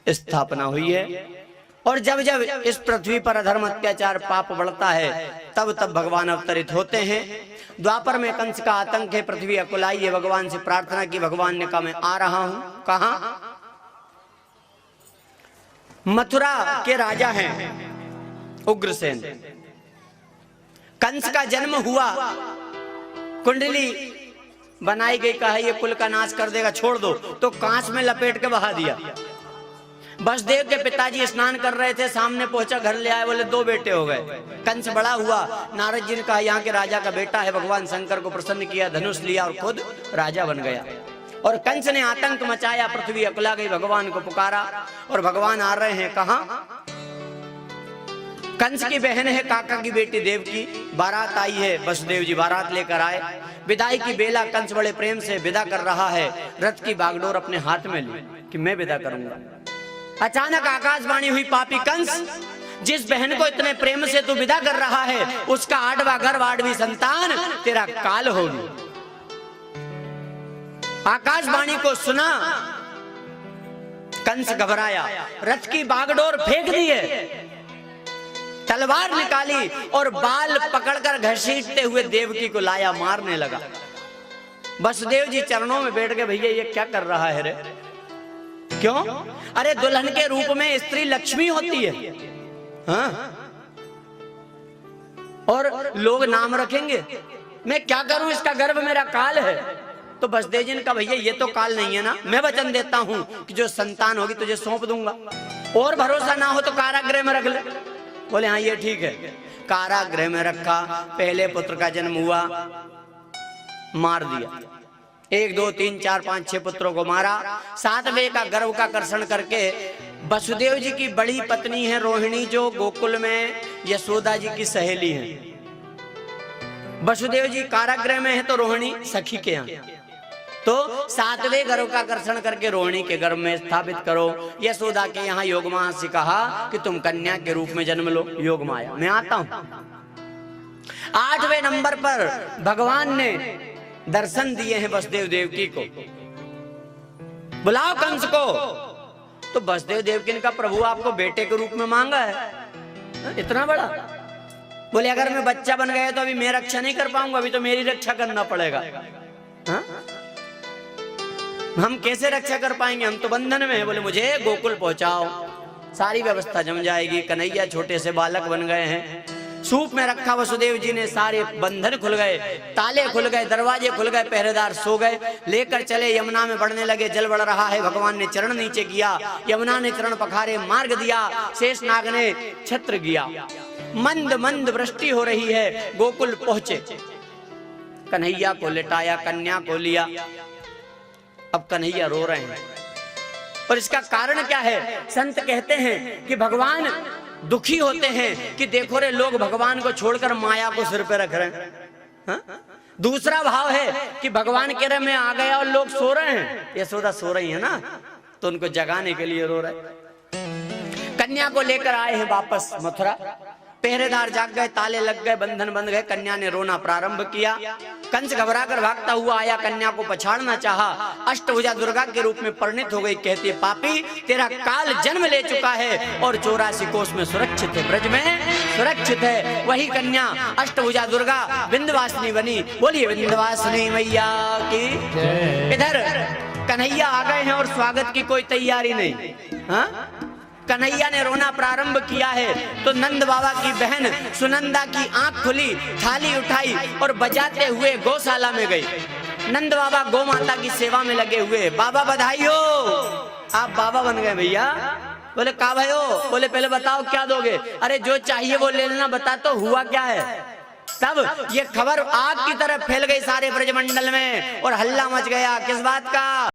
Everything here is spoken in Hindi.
स्थापना हुई है। और जब जब इस पृथ्वी पर अधर्म अत्याचार पाप बढ़ता है तब तब भगवान अवतरित होते हैं। द्वापर में कंस का आतंक है, पृथ्वी अकुलाई है, भगवान से प्रार्थना की, भगवान ने कहा मैं आ रहा हूं। कहां? मथुरा के राजा हैं उग्रसेन। कंस का जन्म हुआ, कुंडली बनाई गई, कहा ये कुल का नाश कर देगा, छोड़ दो, तो कांच में लपेट के बहा दिया। वसुदेव के पिताजी स्नान कर रहे थे, सामने पहुंचा, घर ले आए, बोले 2 बेटे हो गए। कंस बड़ा हुआ, नारद जी ने कहा यहाँ के राजा का बेटा है, भगवान शंकर को प्रसन्न किया, धनुष लिया और खुद राजा बन गया। और कंस ने आतंक मचाया, पृथ्वी अकुला गई, भगवान को पुकारा और भगवान आ रहे हैं। कहां? कंस की बहन है काका की बेटी देवकी, बारात आई है, वसुदेव जी बारात लेकर आए, विदाई की बेला कंस बड़े प्रेम से विदा कर रहा है, रथ की बागडोर अपने हाथ में ली कि मैं विदा करूंगा। अचानक आकाशवाणी हुई, पापी कंस, जिस बहन को इतने प्रेम से तू विदा कर रहा है उसका 8वां गर्भ 8वीं संतान तेरा काल होगी। आकाशवाणी को सुना, कंस घबराया, रथ की बागडोर फेंक दी है, तलवार निकाली और बाल पकड़कर घसीटते हुए देवकी को लाया, मारने लगा। वसुदेव जी चरणों में बैठ गए, भैया ये क्या कर रहा है रे? क्यों? अरे दुल्हन के रूप में स्त्री लक्ष्मी होती है, हाँ? और लोग नाम रखेंगे, मैं क्या करूं, इसका गर्भ मेरा काल है। तो वसुदेव जी ने कहा भैया ये तो काल नहीं है ना, मैं वचन देता हूं कि जो संतान होगी तुझे सौंप दूंगा, और भरोसा ना हो तो कारागृह में रख ले। बोले हाँ ये ठीक है। कारागृह में रखा, पहले पुत्र का जन्म हुआ, मार दिया, 1 2 3 4 5 6 पुत्रों को मारा। 7वें का गर्भ का कर्षण करके वसुदेव जी की बड़ी पत्नी है रोहिणी, जो गोकुल में यशोदा जी की सहेली है। वसुदेव जी कारागृह में है तो रोहिणी सखी के यहाँ, तो 7वें गर्भ का कर्षण करके रोहिणी के गर्भ में स्थापित करो। यशोदा के यहाँ योगमाया से कहा कि तुम कन्या के रूप में जन्म लो। योगमाया मैं आता हूं। 8वें नंबर पर भगवान ने दर्शन दिए हैं वसुदेव देवकी को, बुलाओ कंस को। तो वसुदेव देवकी ने कहा प्रभु आपको बेटे के रूप में मांगा है, इतना बड़ा। बोले अगर मैं बच्चा बन गया तो अभी मैं रक्षा नहीं कर पाऊंगा, अभी तो मेरी रक्षा करना पड़ेगा। हा? हम कैसे रक्षा कर पाएंगे, हम तो बंधन में है। बोले मुझे गोकुल पहुंचाओ, सारी व्यवस्था जम जाएगी। कन्हैया छोटे से बालक बन गए हैं, सूप में रखा वसुदेव जी ने, सारे बंधन खुल गए, ताले खुल गए, दरवाजे खुल गए, पहरेदार सो गए। लेकर चले, यमुना में बढ़ने लगे, जल बढ़ रहा है, भगवान ने चरण नीचे किया, यमुना ने चरण पखारे, मार्ग दिया, शेषनाग ने छत्र किया, मंद मंद वृष्टि हो रही है। गोकुल पहुंचे, कन्हैया को लिटाया, कन्या को लिया। अब कन्हैया रो रहे हैं, और इसका कारण क्या है? संत कहते हैं कि भगवान दुखी होते हैं कि देखो रे लोग भगवान को छोड़कर माया को सिर पे रख रहे हैं। हा? दूसरा भाव है कि भगवान कह रहे मैं आ गया और लोग सो रहे हैं, यशोदा सो रही है ना, तो उनको जगाने के लिए रो रहे। कन्या को लेकर आए हैं वापस मथुरा, पहरेदार जाग गए, ताले लग गए, बंधन बंध गए। कन्या ने रोना प्रारंभ किया। कंस घबराकर भागता हुआ आया, कन्या को पछाड़ना चाहा, अष्टभुजा दुर्गा के रूप में परिणित हो गई। कहती है पापी तेरा काल जन्म ले चुका है और 84 कोस में सुरक्षित है, ब्रज में सुरक्षित है। वही कन्या अष्टभुजा दुर्गा विंध्यवासिनी बनी। बोलिए विंध्यवासिनी मैया की। इधर कन्हैया आ गए हैं और स्वागत की कोई तैयारी नहीं। हाँ, कन्हैया ने रोना प्रारंभ किया है तो नंद बाबा की बहन सुनंदा की आंख खुली, थाली उठाई और बजाते हुए गौशाला में गई। नंद बाबा गौ माता की सेवा में लगे हुए। बाबा बधाई हो, आप बाबा बन गए भैया। बोले का भाई हो? बोले पहले बताओ क्या दोगे? अरे जो चाहिए वो ले लेना, बता तो हुआ क्या है। तब ये खबर आग की तरह फैल गई सारे ब्रजमंडल में और हल्ला मच गया। किस बात का?